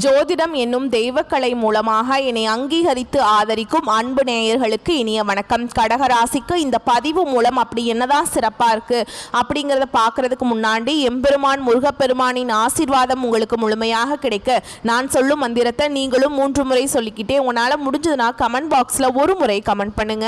ஜோதிடம் என்னும் தெய்வக்கலை மூலமாக என்னை அங்கீகரித்து ஆதரிக்கும் அன்பு நேயர்களுக்கு இனிய வணக்கம். கடகராசிக்கு இந்த பதிவு மூலம் அப்படி என்னதான் சிறப்பாக இருக்குது அப்படிங்கிறத பார்க்குறதுக்கு முன்னாடி எம்பெருமான் முருகப்பெருமானின் ஆசீர்வாதம் உங்களுக்கு முழுமையாக கிடைக்க நான் சொல்லும் மந்திரத்தை நீங்களும் 3 முறை சொல்லிக்கிட்டே உங்களால் முடிஞ்சதுன்னா கமெண்ட் பாக்ஸில் ஒரு முறை கமெண்ட் பண்ணுங்க.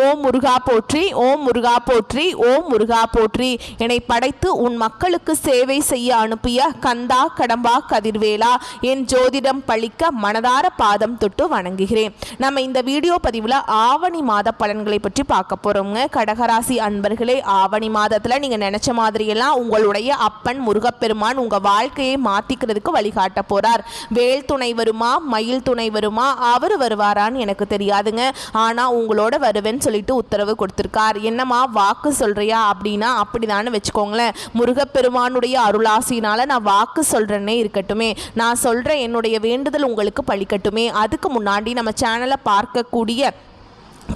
ஓம் முருகா போற்றி, ஓம் முருகா போற்றி, ஓம் முருகா போற்றி. என்னை படைத்து உன் மக்களுக்கு சேவை செய்ய அனுப்பிய கந்தா கடம்பா கதிர்வேலா என் ஜோதிடம் பழிக்க மனதார பாதம் தொட்டு வணங்குகிறேன். நம்ம இந்த வீடியோ பதிவில் ஆவணி மாத பலன்களை பற்றி பார்க்க போகிறோங்க. கடகராசி அன்பர்களே, ஆவணி மாதத்தில் நீங்கள் நினச்ச மாதிரியெல்லாம் உங்களுடைய அப்பன் முருகப்பெருமான் உங்கள் வாழ்க்கையை மாற்றிக்கிறதுக்கு வழிகாட்ட போகிறார். வேல் துணை வருமா, மயில் துணை வருமா, அவர் வருவாரான்னு எனக்கு தெரியாதுங்க. ஆனால் உங்களோட வருவேன்னு சொல்லிட்டு உத்தரவு கொடுத்துருக்கார். என்னம்மா வாக்கு சொல்கிறியா அப்படின்னா அப்படிதான்னு வச்சுக்கோங்களேன். முருகப்பெருமானுடைய அருளாசினால் நான் வாக்கு சொல்கிறேன்னே இருக்கட்டுமே, நான் சொல்கிற என்னுடைய வேண்டுதல் உங்களுக்கு பலிக்கட்டுமே. அதுக்கு முன்னாடி நம்ம சேனலை பார்க்கக்கூடிய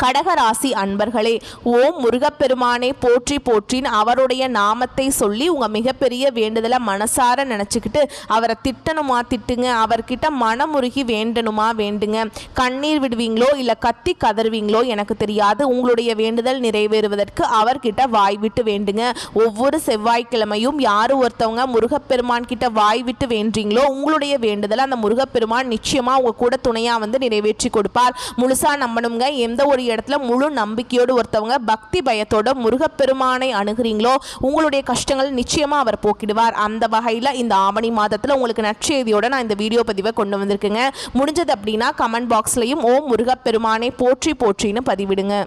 கடகராசி அன்பர்களே, ஓம் முருகப்பெருமானை போற்றி போற்றின் அவருடைய நாமத்தை சொல்லி உங்கள் மிகப்பெரிய வேண்டுதலை மனசார நினச்சிக்கிட்டு அவரை திட்டணுமா திட்டுங்க, அவர்கிட்ட மனமுருகி வேண்டணுமா வேண்டுங்க. கண்ணீர் விடுவீங்களோ இல்லை கத்தி கதறுவீங்களோ எனக்கு தெரியாது. உங்களுடைய வேண்டுதல் நிறைவேறுவதற்கு அவர்கிட்ட வாய் விட்டு வேண்டுங்க. ஒவ்வொரு செவ்வாய்க்கிழமையும் யார் ஒருத்தவங்க முருகப்பெருமான் கிட்ட வாய் விட்டு வேண்டீங்களோ உங்களுடைய வேண்டுதலை அந்த முருகப்பெருமான் நிச்சயமாக உங்கள் கூட துணையாக நிறைவேற்றி கொடுப்பார். முழுசாக நம்பணுங்க. எந்த ஒரு இடத்துல முழு நம்பிக்கையோடு ஒருத்தவங்க பக்தி பயத்தோட முருகப்பெருமானை அணுகிறீங்களோ உங்களுடைய கஷ்டங்கள் நிச்சயமா அவர் போக்கிடுவார். அந்த வகையில் இந்த ஆவணி மாதத்தில் உங்களுக்கு நற்செய்தியோட நான் இந்த வீடியோ பதிவை கொண்டு வந்திருக்கேங்க. முடிஞ்சது அப்படின்னா கமெண்ட் பாக்ஸ்லையும் ஓம் முருகப்பெருமானை போற்றி போற்றின்னு பதிவிடுங்க.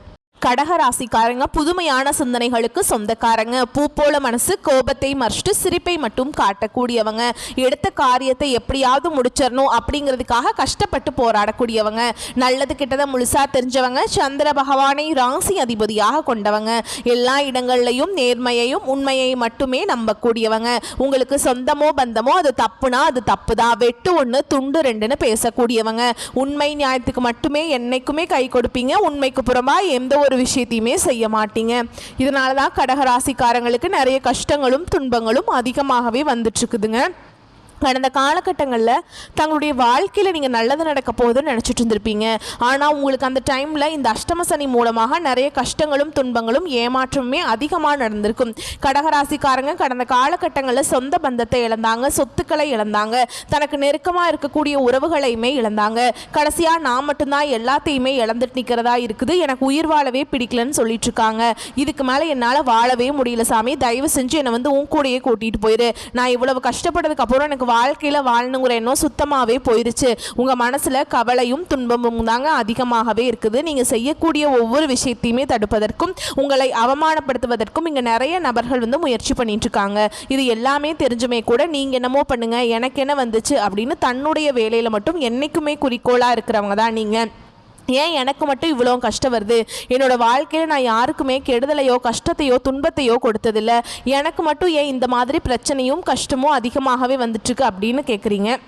கடகராசிக்காரங்க புதுமையான சிந்தனைகளுக்கு சொந்தக்காரங்க. பூ போல மனசு, கோபத்தை மறைச்சிட்டு சிரிப்பை மட்டும் காட்டக்கூடியவங்க. எடுத்த காரியத்தை எப்படியாவது முடிச்சிடணும் அப்படிங்கிறதுக்காக கஷ்டப்பட்டு போராடக்கூடியவங்க. நல்லது கிட்டதை முழுசா தெரிஞ்சவங்க. சந்திர பகவானை ராசி அதிபதியாக கொண்டவங்க. எல்லா இடங்கள்லையும் நேர்மையையும் உண்மையை மட்டுமே நம்பக்கூடியவங்க. உங்களுக்கு சொந்தமோ பந்தமோ அது தப்புனா அது தப்புதான், வெட்டு 1 துண்டு 2ன்னு பேசக்கூடியவங்க. உண்மை நியாயத்துக்கு மட்டுமே என்னைக்குமே கை கொடுப்பீங்க. உண்மைக்கு புறமா எந்த ஒரு விஷயத்தையுமே செய்ய மாட்டீங்க. இதனால தான் கடகராசிக்காரங்களுக்கு நிறைய கஷ்டங்களும் துன்பங்களும் அதிகமாகவே வந்துட்டு இருக்குதுங்க. கடந்த காலகட்டங்களில் தங்களுடைய வாழ்க்கையில் நீங்கள் நல்லது நடக்க போகுதுன்னு நினச்சிட்டு இருந்திருப்பீங்க. ஆனால் உங்களுக்கு அந்த டைமில் இந்த அஷ்டம சனி மூலமாக நிறைய கஷ்டங்களும் துன்பங்களும் ஏமாற்றமுமே அதிகமாக நடந்திருக்கும். கடகராசிக்காரங்க கடந்த காலகட்டங்களில் சொந்த பந்தத்தை இழந்தாங்க, சொத்துக்களை இழந்தாங்க, தனக்கு நெருக்கமாக இருக்கக்கூடிய உறவுகளையுமே இழந்தாங்க. கடைசியாக நான் மட்டும்தான் எல்லாத்தையுமே இழந்துட்டு நிற்கிறதா இருக்குது, எனக்கு உயிர் வாழவே பிடிக்கலன்னு சொல்லிட்டு இருக்காங்க. இதுக்கு மேலே என்னால் வாழவே முடியல சாமி, தயவு செஞ்சு என்னை உன் கூடையே கூட்டிகிட்டு போயிரு. நான் இவ்வளவு கஷ்டப்பட்டதுக்கு அப்புறம் எனக்கு வாழ்க்கையில் வாழணுங்கிற எண்ணம் சுத்தமாகவே போயிடுச்சு. உங்கள் மனசில் கவலையும் துன்பமும் தாங்க அதிகமாகவே இருக்குது. நீங்கள் செய்யக்கூடிய ஒவ்வொரு விஷயத்தையுமே தடுப்பதற்கும் உங்களை அவமானப்படுத்துவதற்கும் இங்கே நிறைய நபர்கள் முயற்சி பண்ணிட்டு இருக்காங்க. இது எல்லாமே தெரிஞ்சுமே கூட நீங்கள் என்னமோ பண்ணுங்க, எனக்கு என்ன வந்துச்சு அப்படின்னு தன்னுடைய வேலையில் மட்டும் என்னைக்குமே குறிக்கோளாக இருக்கிறவங்க தான் நீங்கள். ஏன் எனக்கு மட்டும் இவ்வளோ கஷ்டம் வருது, என்னோடய வாழ்க்கையில் நான் யாருக்குமே கெடுதலையோ கஷ்டத்தையோ துன்பத்தையோ கொடுத்ததில்லை, எனக்கு மட்டும் ஏன் இந்த மாதிரி பிரச்சனையும் கஷ்டமும் அதிகமாகவே வந்துட்டுருக்கு அப்படின்னு கேட்குறீங்க.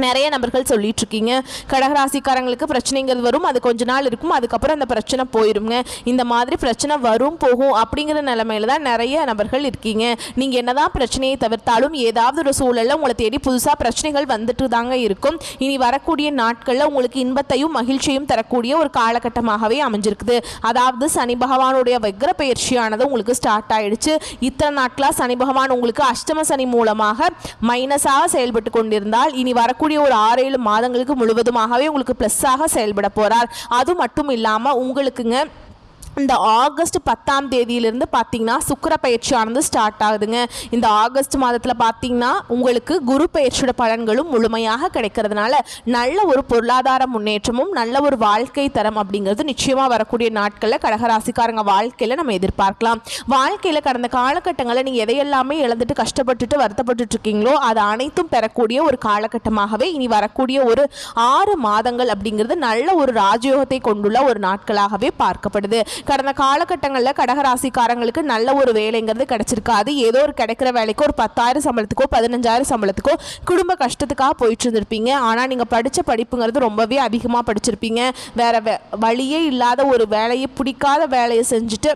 நிறைய நபர்கள் சொல்லிட்டு இருக்கீங்க. கடகராசிக்காரங்களுக்கு பிரச்சனைங்கிறது வரும், அது கொஞ்ச நாள் இருக்கும், அதுக்கப்புறம் அந்த பிரச்சனை போயிருங்க. இந்த மாதிரி பிரச்சனை வரும் போகும் அப்படிங்கிற நிலைமையில தான் நிறைய நபர்கள் இருக்கீங்க. நீங்கள் என்னதான் பிரச்சனையை தவிர்த்தாலும் ஏதாவது ஒரு சூழலில் உங்களை தேடி புதுசாக பிரச்சனைகள் வந்துட்டு தாங்க இருக்கும். இனி வரக்கூடிய நாட்களில் உங்களுக்கு இன்பத்தையும் மகிழ்ச்சியும் தரக்கூடிய ஒரு காலகட்டமாகவே அமைஞ்சிருக்குது. அதாவது சனி பகவானுடைய வக்ர பயிற்சியானது உங்களுக்கு ஸ்டார்ட் ஆயிடுச்சு. இத்தனை நாட்களாக சனி பகவான் உங்களுக்கு அஷ்டம சனி மூலமாக மைனஸாக செயல்பட்டு கொண்டிருந்தால் இனி வரக்கூடிய ஒரு 6-7 மாதங்களுக்கு முழுவதுமாகவே உங்களுக்கு பிளஸ்ஸாக செயல்பட போறார். அது மட்டும் இல்லாமல் உங்களுக்குங்க இந்த ஆகஸ்ட் 10ஆம் தேதியிலிருந்து பார்த்தீங்கன்னா சுக்கிர பயிற்சியானது ஸ்டார்ட் ஆகுதுங்க. இந்த ஆகஸ்ட் மாதத்தில் பார்த்தீங்கன்னா உங்களுக்கு குரு பயிற்சியோட பலன்களும் முழுமையாக கிடைக்கிறதுனால நல்ல ஒரு பொருளாதார முன்னேற்றமும் நல்ல ஒரு வாழ்க்கை தரம் அப்படிங்கிறது நிச்சயமாக வரக்கூடிய நாட்களில் கடகராசிக்காரங்க வாழ்க்கையில் நம்ம எதிர்பார்க்கலாம். வாழ்க்கையில் கடந்த காலகட்டங்களில் நீங்கள் எதையெல்லாமே இழந்துட்டு கஷ்டப்பட்டுட்டு வருத்தப்பட்டு இருக்கீங்களோ அது அனைத்தும் பெறக்கூடிய ஒரு காலகட்டமாகவே இனி வரக்கூடிய ஒரு 6 மாதங்கள் அப்படிங்கிறது நல்ல ஒரு ராஜயோகத்தை கொண்டுள்ள ஒரு நாட்களாகவே பார்க்கப்படுது. கடந்த காலகட்டங்களில் கடகராசிக்காரங்களுக்கு நல்ல ஒரு வேலைங்கிறது கிடைச்சிருக்காது. ஏதோ ஒரு கிடைக்கிற வேலைக்கு ஒரு 10,000 சம்பளத்துக்கோ 15,000 சம்பளத்துக்கோ குடும்ப கஷ்டத்துக்காக போயிட்டு இருந்திருப்பீங்க. ஆனால் நீங்கள் படித்த படிப்புங்கிறது ரொம்பவே அதிகமாக படிச்சிருப்பீங்க. வேற வழியே இல்லாத ஒரு வேலையை பிடிக்காத வேலையை செஞ்சுட்டு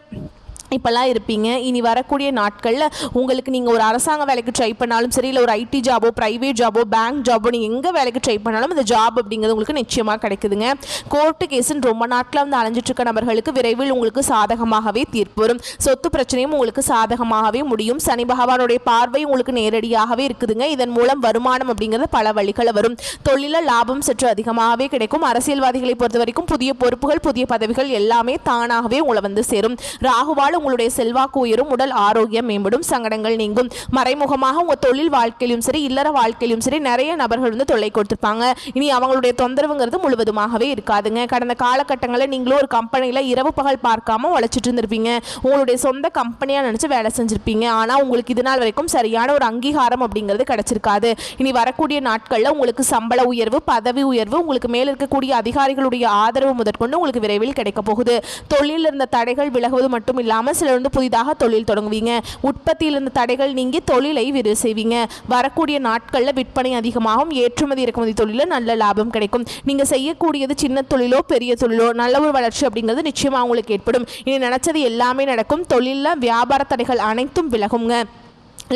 இப்போல்லாம் இருப்பீங்க. இனி வரக்கூடிய நாட்களில் உங்களுக்கு நீங்கள் ஒரு அரசாங்க வேலைக்கு ட்ரை பண்ணாலும் சரி, இல்லை ஒரு ஐடி ஜாபோ, ப்ரைவேட் ஜாபோ, பேங்க் ஜாபோ, நீங்கள் எங்கே வேலைக்கு ட்ரை பண்ணாலும் அந்த ஜாப் அப்படிங்கிறது உங்களுக்கு நிச்சயமாக கிடைக்குதுங்க. கோர்ட்டு கேஸுன்னு ரொம்ப நாட்டில் வந்து அலைஞ்சிட்ருக்க நபர்களுக்கு விரைவில் உங்களுக்கு சாதகமாகவே தீர்ப்பு வரும். சொத்து பிரச்சனையும் உங்களுக்கு சாதகமாகவே முடியும். சனி பகவானுடைய பார்வை உங்களுக்கு நேரடியாகவே இருக்குதுங்க. இதன் மூலம் வருமானம் அப்படிங்கிறது பல வழிகளை வரும். தொழிலில் லாபம் சற்று அதிகமாகவே கிடைக்கும். அரசியல்வாதிகளை பொறுத்த வரைக்கும் புதிய பொறுப்புகள், புதிய பதவிகள் எல்லாமே தானாகவே உங்களை வந்து சேரும். ராகுவால் உங்களுடைய செல்வாக்கு உயரும். உடல் ஆரோக்கியம் மேம்படும். சங்கடங்கள் நீங்கும். மறைமுகமாக உங்க தொழில் வாழ்க்கையிலும் சரி, இல்லற வாழ்க்கையிலும் சரி நிறைய நபர்கள் வந்து தொல்லை கொடுத்திருப்பாங்க. இனி அவங்களுடைய தொந்தரவுங்கிறது முழுவதுமாகவே இருக்காதுங்க. கடந்த காலகட்டங்களில் நீங்களும் ஒரு கம்பெனியில் இரவு பகல் பார்க்காம உழைச்சிட்டு இருந்திருப்பீங்க. உங்களுடைய சொந்த கம்பெனியா நினைச்சு வேலை செஞ்சிருப்பீங்க. ஆனா உங்களுக்கு இது நாள் வரைக்கும் சரியான ஒரு அங்கீகாரம் அப்படிங்கிறது கிடைச்சிருக்காது. இனி வரக்கூடிய நாட்களில் உங்களுக்கு சம்பள உயர்வு, பதவி உயர்வு, உங்களுக்கு மேல் இருக்கக்கூடிய அதிகாரிகளுடைய ஆதரவு முதற்கொண்டு உங்களுக்கு விரைவில் கிடைக்க போகுது. தொழிலில் இருந்த தடைகள் விலகுவது மட்டும் இல்லாமல் சிலர் வந்து புதிதாக தொழில் தொடங்குவீங்க. உற்பத்தியில் இருந்த தடைகள் நீங்கி தொழிலை விரிவு செய்வீங்க. வரக்கூடிய நாட்களில் விற்பனை அதிகமாகும். ஏற்றுமதி இறக்குமதி தொழிலில் நல்ல லாபம் கிடைக்கும். நீங்க செய்யக்கூடியது சின்ன தொழிலோ பெரிய தொழிலோ நல்ல ஒரு வளர்ச்சி அப்படிங்கிறது நிச்சயமா உங்களுக்கு ஏற்படும். இனி நினைச்சது எல்லாமே நடக்கும். தொழிலில் வியாபார தடைகள் அனைத்தும் விலகுங்க.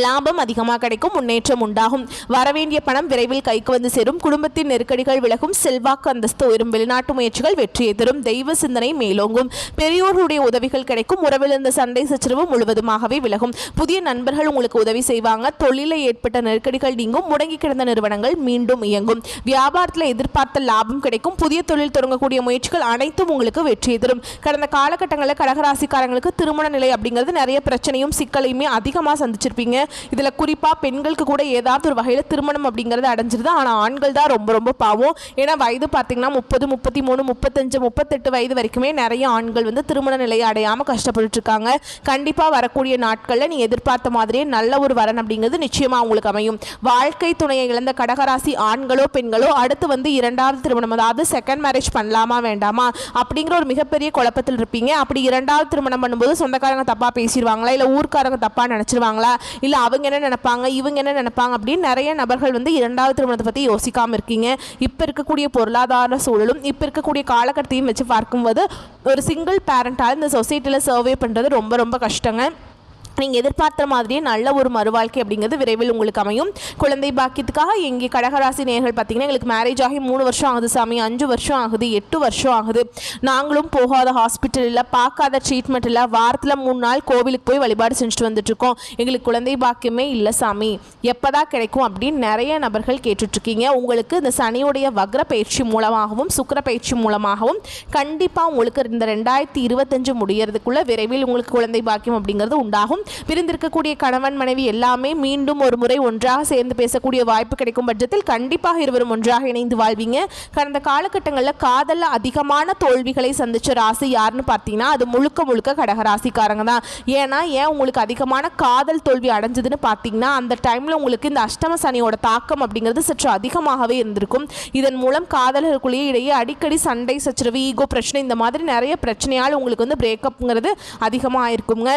லாபம் அதிகமாக கிடைக்கும். முன்னேற்றம் உண்டாகும். வரவேண்டிய பணம் விரைவில் கைக்கு வந்து சேரும். குடும்பத்தின் நெருக்கடிகள் விலகும். செல்வாக்கு அந்தஸ்து உயரும். வெளிநாட்டு முயற்சிகள் வெற்றியை தரும். தெய்வ சிந்தனை மேலோங்கும். பெரியோர்களுடைய உதவிகள் கிடைக்கும். உறவில் இருந்த சண்டை சச்சரவு முழுவதுமாகவே விலகும். புதிய நண்பர்கள் உங்களுக்கு உதவி செய்வாங்க. தொழிலில் ஏற்பட்ட நெருக்கடிகள் நீங்கும். முடங்கி கிடந்த நிறுவனங்கள் மீண்டும் இயங்கும். வியாபாரத்தில் எதிர்பார்த்த லாபம் கிடைக்கும். புதிய தொழில் தொடங்கக்கூடிய முயற்சிகள் அனைத்தும் உங்களுக்கு வெற்றியை தரும். கடந்த காலகட்டங்களில் கடகராசிக்காரங்களுக்கு திருமண நிலை அப்படிங்கிறது நிறைய பிரச்சனையும் சிக்கலையுமே அதிகமாக சந்திச்சிருப்பீங்க. இதுல குறிப்பா பெண்களுக்கு கூட ஏதாவது ஒரு வகையில திருமணம் அப்படிங்கறது அடைஞ்சிருது. ஆனா ஆண்கள் தான் ரொம்ப ரொம்ப பாவம். ஏன்னா வயது பார்த்தீங்கன்னா 30, 33, 35, 38 வயது வரைக்குமே நிறைய ஆண்கள் வந்து திருமண நிலையை அடையாம கஷ்டப்பட்டு இருக்காங்க. கண்டிப்பா வரக்கூடிய நாட்கள்ல நீ எதிர்பார்த்த மாதிரியே நல்ல ஒரு வரன் அப்படிங்கிறது நிச்சயமா உங்களுக்கு அமையும். வாழ்க்கை துணையை இழந்த கடகராசி ஆண்களோ பெண்களோ அடுத்து வந்து இரண்டாவது திருமணம், அதாவது செகண்ட் மேரேஜ் பண்ணலாமா வேண்டாமா அப்படிங்கிற ஒரு மிகப்பெரிய குழப்பத்தில் இருப்பீங்க. அப்படி இரண்டாவது திருமணம் பண்ணும்போது சொந்தக்காரங்க தப்பா பேசிடுவாங்களா, இல்ல ஊர்க்காரங்க தப்பா நினைச்சிருவாங்களா, இல்லை அவங்க என்ன நினைப்பாங்க, இவங்க என்ன நினைப்பாங்க அப்படின்னு நிறைய நபர்கள் வந்து இரண்டாவது திருமணத்தை பற்றி யோசிக்காமல் இருக்கீங்க. இப்போ இருக்கக்கூடிய பொருளாதார சூழலும் இப்போ இருக்கக்கூடிய காலகட்டத்தையும் வச்சு பார்க்கும்போது ஒரு சிங்கிள் பேரண்டால் இந்த சொசைட்டியில் சர்வே பண்ணுறது ரொம்ப ரொம்ப கஷ்டங்க. நீங்கள் எதிர்பார்த்த மாதிரியே நல்ல ஒரு மறுவாழ்க்கை அப்படிங்கிறது விரைவில் உங்களுக்கு அமையும். குழந்தை பாக்கியத்துக்காக எங்கே கடகராசி நேர்கள் பார்த்தீங்கன்னா எங்களுக்கு மேரேஜ் ஆகி 3 வருஷம் ஆகுது சாமி, 5 வருஷம் ஆகுது, 8 வருஷம் ஆகுது, நாங்களும் போகாத ஹாஸ்பிட்டல் இல்லை, பார்க்காத ட்ரீட்மெண்ட் இல்லை, வாரத்தில் 3 நாள் கோவிலுக்கு போய் வழிபாடு செஞ்சுட்டு வந்துட்டுருக்கோம், எங்களுக்கு குழந்தை பாக்கியமே இல்லை சாமி, எப்போதான் கிடைக்கும் அப்படின்னு நிறைய நபர்கள் கேட்டுட்ருக்கீங்க. உங்களுக்கு இந்த சனியுடைய வக்ர பயிற்சி மூலமாகவும் சுக்கிர பயிற்சி மூலமாகவும் கண்டிப்பாக உங்களுக்கு இந்த 2025 முடியறதுக்குள்ள விரைவில் உங்களுக்கு குழந்தை பாக்கியம் அப்படிங்கிறது உண்டாகும். பிரிந்திருக்கக்கூடிய கணவன் மனைவி எல்லாமே மீண்டும் ஒரு முறை ஒன்றாக சேர்ந்து பேசக்கூடிய வாய்ப்பு கிடைக்கும் பட்சத்தில் கண்டிப்பாக இருவரும் ஒன்றாக இணைந்து வாழ்வீங்க. கடந்த காலகட்டங்களில் காதலில் அதிகமான தோல்விகளை சந்திச்ச ராசி யாருன்னு பார்த்தீங்கன்னா அது முழுக்க முழுக்க கடகராசிக்காரங்க தான். ஏன் உங்களுக்கு அதிகமான காதல் தோல்வி அடைஞ்சதுன்னு பார்த்தீங்கன்னா அந்த டைமில் உங்களுக்கு இந்த அஷ்டம சனியோட தாக்கம் அப்படிங்கிறது சற்று அதிகமாகவே இருந்திருக்கும். இதன் மூலம் காதலர்களுக்குள்ளேயே இடையே அடிக்கடி சண்டை சச்சரவு, ஈகோ பிரச்சனை, இந்த மாதிரி நிறைய பிரச்சனையால் உங்களுக்கு வந்து பிரேக்கப்ங்கிறது அதிகமாக இருக்குங்க.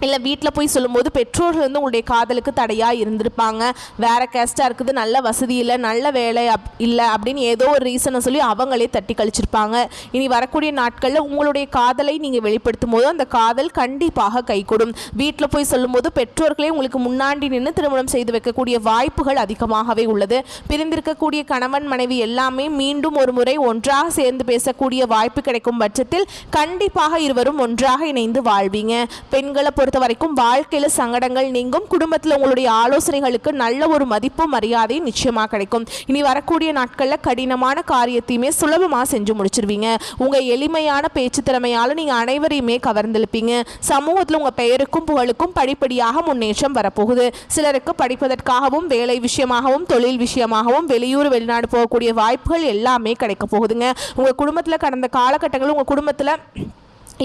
இல்லை வீட்டில் போய் சொல்லும்போது பெற்றோர்கள் வந்து உங்களுடைய காதலுக்கு தடையாக இருந்திருப்பாங்க. வேறு கேஸ்ட்டாக இருக்குது, நல்ல வசதி இல்லை, நல்ல வேலை இல்லை அப்படின்னு ஏதோ ஒரு ரீசனை சொல்லி அவங்களே தட்டி கழிச்சிருப்பாங்க. இனி வரக்கூடிய நாட்களில் உங்களுடைய காதலை நீங்கள் வெளிப்படுத்தும் போது அந்த காதல் கண்டிப்பாக கைகூடும். வீட்டில் போய் சொல்லும்போது பெற்றோர்களே உங்களுக்கு முன்னாடி நின்று திருமணம் செய்து வைக்கக்கூடிய வாய்ப்புகள் அதிகமாகவே உள்ளது. பிரிந்திருக்கக்கூடிய கணவன் மனைவி எல்லாமே மீண்டும் ஒரு முறை ஒன்றாக சேர்ந்து பேசக்கூடிய வாய்ப்பு கிடைக்கும் பட்சத்தில் கண்டிப்பாக இருவரும் ஒன்றாக இணைந்து வாழ்வீங்க. பெண்களை பொறுத்த வரைக்கும் வாழ்க்கையில சங்கடங்கள் நீங்கும். குடும்பத்தில் உங்களுடைய ஆலோசனைகளுக்கு நல்ல ஒரு மதிப்பு மரியாதை நிச்சயமா கிடைக்கும். இனி வரக்கூடிய நாட்கள்ல கடினமான காரியத்தையுமே சுலபமா செஞ்சு முடிச்சிருவீங்க. உங்க எளிமையான பேச்சு திறமையால நீங்க அனைவரையுமே கவர்ந்தெழுப்பீங்க. சமூகத்தில் உங்க பெயருக்கும் புகழுக்கும் படிப்படியாக முன்னேற்றம் வரப்போகுது. சிலருக்கு படிப்பதற்காகவும் வேலை விஷயமாகவும் தொழில் விஷயமாகவும் வெளியூர் வெளிநாடு போகக்கூடிய வாய்ப்புகள் எல்லாமே கிடைக்க போகுதுங்க. உங்க குடும்பத்தில் கடந்த காலகட்டங்களில் உங்க குடும்பத்தில்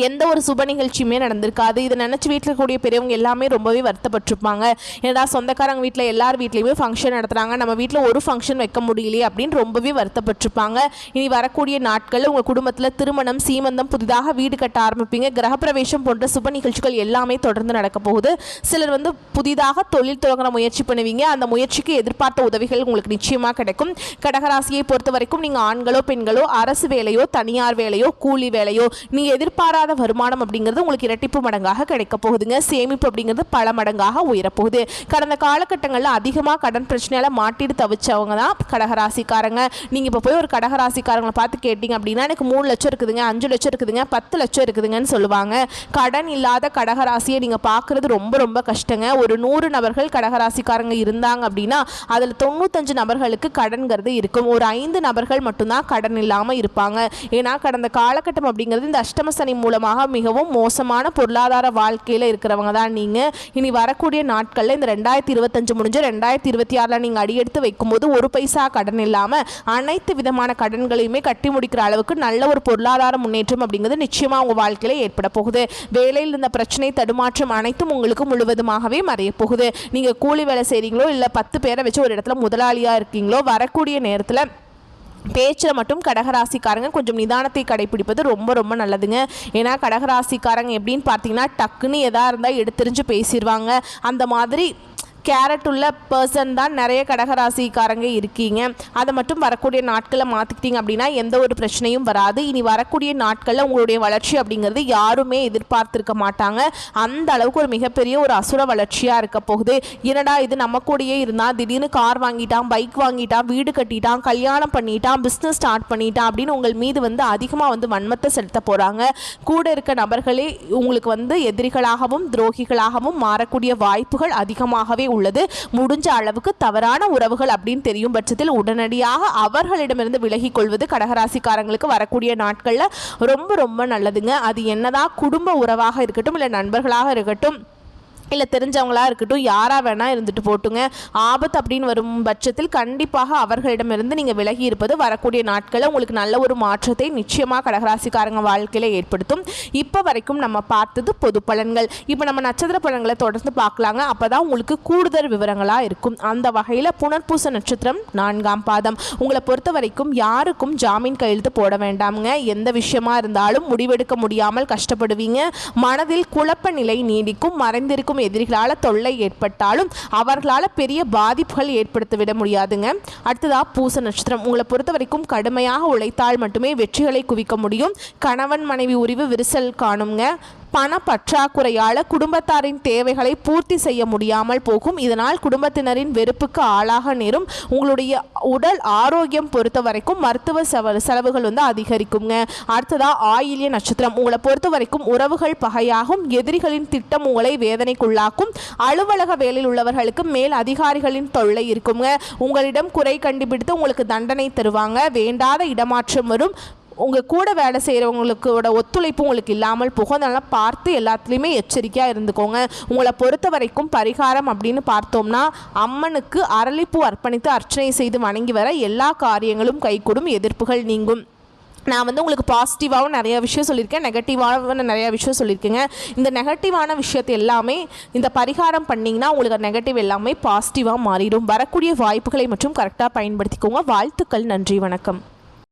எந்த ஒரு சுப நிகழ்ச்சியுமே நடந்திருக்காது. இதை நினச்சி வீட்டில் இருக்கக்கூடிய பெரியவங்க எல்லாமே ரொம்பவே வருத்தப்பட்டிருப்பாங்க. ஏன்னா சொந்தக்காரங்க வீட்டில் எல்லார் வீட்லேயுமே ஃபங்க்ஷன் நடத்துகிறாங்க, நம்ம வீட்டில் ஒரு ஃபங்க்ஷன் வைக்க முடியலையே அப்படின்னு ரொம்பவே வருத்தப்பட்டிருப்பாங்க. இனி வரக்கூடிய நாட்களில் உங்கள் குடும்பத்தில் திருமணம், சீமந்தம், புதிதாக வீடு கட்ட ஆரம்பிப்பீங்க. கிரகப்பிரவேசம் போன்ற சுப நிகழ்ச்சிகள் எல்லாமே தொடர்ந்து நடக்க போகுது. சிலர் வந்து புதிதாக தொழில் தொடங்க முயற்சி பண்ணுவீங்க. அந்த முயற்சிக்கு எதிர்பார்த்த உதவிகள் உங்களுக்கு நிச்சயமாக கிடைக்கும். கடகராசியை பொறுத்த வரைக்கும் நீங்கள் ஆண்களோ பெண்களோ அரசு வேலையோ தனியார் வேலையோ கூலி வேலையோ நீங்கள் எதிர்பாராத எதிர்பாராத வருமானம் அப்படிங்கிறது உங்களுக்கு இரட்டிப்பு மடங்காக கிடைக்க போகுதுங்க. சேமிப்பு அப்படிங்கிறது பல மடங்காக உயரப்போகுது. கடந்த காலகட்டங்களில் அதிகமாக கடன் பிரச்சனையால் மாட்டிட்டு தவிச்சவங்க தான் கடகராசிக்காரங்க. நீங்கள் இப்போ போய் ஒரு கடகராசிக்காரங்களை பார்த்து கேட்டிங்க அப்படின்னா எனக்கு 3 லட்சம் இருக்குதுங்க, 5 லட்சம் இருக்குதுங்க, 10 லட்சம் இருக்குதுங்கன்னு சொல்லுவாங்க. கடன் இல்லாத கடகராசியை நீங்கள் பார்க்குறது ரொம்ப ரொம்ப கஷ்டங்க. ஒரு 100 நபர்கள் கடகராசிக்காரங்க இருந்தாங்க அப்படின்னா அதில் 95 நபர்களுக்கு கடன்கிறது இருக்கும். ஒரு 5 நபர்கள் மட்டும்தான் கடன் இல்லாமல் இருப்பாங்க. ஏன்னா கடந்த காலகட்டம் அப்படிங்கிறது இந்த அஷ்டம சனி மூலமாக மிகவும் மோசமான பொருளாதார வாழ்க்கையில் இருக்கிறவங்க தான் நீங்கள். இனி வரக்கூடிய நாட்களில் இந்த 2025 முடிஞ்ச 2026 நீங்கள் அடியெடுத்து வைக்கும்போது ஒரு பைசா கடன் இல்லாமல் அனைத்து விதமான கடன்களையுமே கட்டி முடிக்கிற அளவுக்கு நல்ல ஒரு பொருளாதார முன்னேற்றம் அப்படிங்கிறது நிச்சயமாக உங்கள் வாழ்க்கையில் ஏற்பட போகுது. வேலையில் இருந்த பிரச்சனை தடுமாற்றம் அனைத்தும் உங்களுக்கு முழுவதுமாகவே மறைய போகுது. நீங்கள் கூலி வேலை செய்கிறீங்களோ இல்லை 10 பேரை வச்சு ஒரு இடத்துல முதலாளியாக இருக்கீங்களோ வரக்கூடிய நேரத்தில் பேச்சில் மட்டும் கடகராசிக்காரங்க கொஞ்சம் நிதானத்தை கடைபிடிப்பது ரொம்ப ரொம்ப நல்லதுங்க. ஏன்னா கடகராசிக்காரங்க எப்படின்னு பார்த்தீங்கன்னா டக்குன்னு எதாக இருந்தால் எடுத்தெறிஞ்சு பேசிடுவாங்க. அந்த மாதிரி கேரட் உள்ள பர்சன் தான் நிறைய கடகராசிக்காரங்க இருக்கீங்க. அதை மட்டும் வரக்கூடிய நாட்களில் மாற்றிக்கிட்டீங்க அப்படின்னா எந்த ஒரு பிரச்சனையும் வராது. இனி வரக்கூடிய நாட்களில் உங்களுடைய வளர்ச்சி அப்படிங்கிறது யாருமே எதிர்பார்த்துருக்க மாட்டாங்க. அந்த அளவுக்கு ஒரு மிகப்பெரிய ஒரு அசுர வளர்ச்சியாக இருக்க போகுது. என்னடா இது நம்ம கூடயே இருந்தால் திடீர்னு கார் வாங்கிட்டான், பைக் வாங்கிட்டான், வீடு கட்டிட்டான், கல்யாணம் பண்ணிட்டான், பிஸ்னஸ் ஸ்டார்ட் பண்ணிட்டான் அப்படின்னு உங்கள் மீது அதிகமாக வன்மத்தை செலுத்த போகிறாங்க. கூட இருக்க நபர்களே உங்களுக்கு எதிரிகளாகவும் துரோகிகளாகவும் மாறக்கூடிய வாய்ப்புகள் அதிகமாகவே உள்ளது. முடிஞ்ச அளவுக்கு தவறான உறவுகள் அப்படின்னு தெரியும் பட்சத்தில் உடனடியாக அவர்களிடமிருந்து விலகிக் கொள்வது கடகராசிக்காரங்களுக்கு வரக்கூடிய நாட்களில் ரொம்ப ரொம்ப நல்லதுங்க. அது என்னதான் குடும்ப உறவாக இருக்கட்டும் இல்லை நண்பர்களாக இருக்கட்டும் இல்லை தெரிஞ்சவங்களாக இருக்கட்டும், யாராக வேணால் இருந்துட்டு போட்டுங்க. ஆபத்து அப்படின்னு வரும் பட்சத்தில் கண்டிப்பாக அவர்களிடமிருந்து நீங்கள் விலகி இருப்பது வரக்கூடிய நாட்களில் உங்களுக்கு நல்ல ஒரு மாற்றத்தை நிச்சயமாக கடகராசிக்காரங்க வாழ்க்கையில் ஏற்படுத்தும். இப்போ வரைக்கும் நம்ம பார்த்தது பொது பலன்கள். இப்போ நம்ம நட்சத்திர பலன்களை தொடர்ந்து பார்க்கலாங்க. அப்போ தான் உங்களுக்கு கூடுதல் விவரங்களாக இருக்கும். அந்த வகையில் புனர்பூச நட்சத்திரம் 4ஆம் பாதம். உங்களை பொறுத்த வரைக்கும் யாருக்கும் ஜாமீன் கையெழுத்து போட வேண்டாமுங்க. எந்த விஷயமா இருந்தாலும் முடிவெடுக்க முடியாமல் கஷ்டப்படுவீங்க. மனதில் குழப்ப நிலை நீடிக்கும். மறைந்திருக்கும் எதிரிகளால் தொல்லை ஏற்பட்டாலும் அவர்களால் பெரிய பாதிப்புகள் ஏற்படுத்திவிட முடியாதுங்க. அடுத்ததா பூச நட்சத்திரம். உங்களை பொறுத்த வரைக்கும் கடுமையாக உழைத்தால் மட்டுமே வெற்றிகளை குவிக்க முடியும். கணவன் மனைவி உரிவு விரிசல் காணுங்க. பண பற்றாக்குறையால் குடும்பத்தாரின் தேவைகளை பூர்த்தி செய்ய முடியாமல் போகும். இதனால் குடும்பத்தினரின் வெறுப்புக்கு ஆளாக நேரும். உங்களுடைய உடல் ஆரோக்கியம் பொறுத்த வரைக்கும் மருத்துவ செலவுகள் அதிகரிக்குங்க. அடுத்ததா ஆயில்ய நட்சத்திரம். உங்களை பொறுத்த வரைக்கும் உறவுகள் பகையாகும். எதிரிகளின் திட்டம் உங்களை வேதனைக்குள்ளாக்கும். அலுவலக வேலையில் உள்ளவர்களுக்கு மேல் அதிகாரிகளின் தொல்லை இருக்குங்க. உங்களிடம் குறை கண்டுபிடித்து உங்களுக்கு தண்டனை தருவாங்க. வேண்டாத இடமாற்றம் வரும். உங்கள் கூட வேலை செய்கிறவங்களுக்கோட ஒத்துழைப்பு உங்களுக்கு இல்லாமல் போகும். அதனால் பார்த்து எல்லாத்துலேயுமே எச்சரிக்கையாக இருந்துக்கோங்க. உங்களை பொறுத்த வரைக்கும் பரிகாரம் அப்படின்னு பார்த்தோம்னா அம்மனுக்கு அரளிப்பூ அர்ப்பணித்து அர்ச்சனை செய்து வணங்கி வர எல்லா காரியங்களும் கைகூடும், எதிர்ப்புகள் நீங்கும். நான் உங்களுக்கு பாசிட்டிவாகவும் நிறையா விஷயம் சொல்லியிருக்கேன், நெகட்டிவான நிறையா விஷயம் சொல்லியிருக்கேங்க. இந்த நெகட்டிவான விஷயத்தை எல்லாமே இந்த பரிகாரம் பண்ணிங்கன்னா உங்களுக்கு நெகட்டிவ் எல்லாமே பாசிட்டிவாக மாறிடும். வரக்கூடிய வாய்ப்புகளை மற்றும் கரெக்டாக பயன்படுத்திக்கோங்க. வாழ்த்துக்கள். நன்றி, வணக்கம்.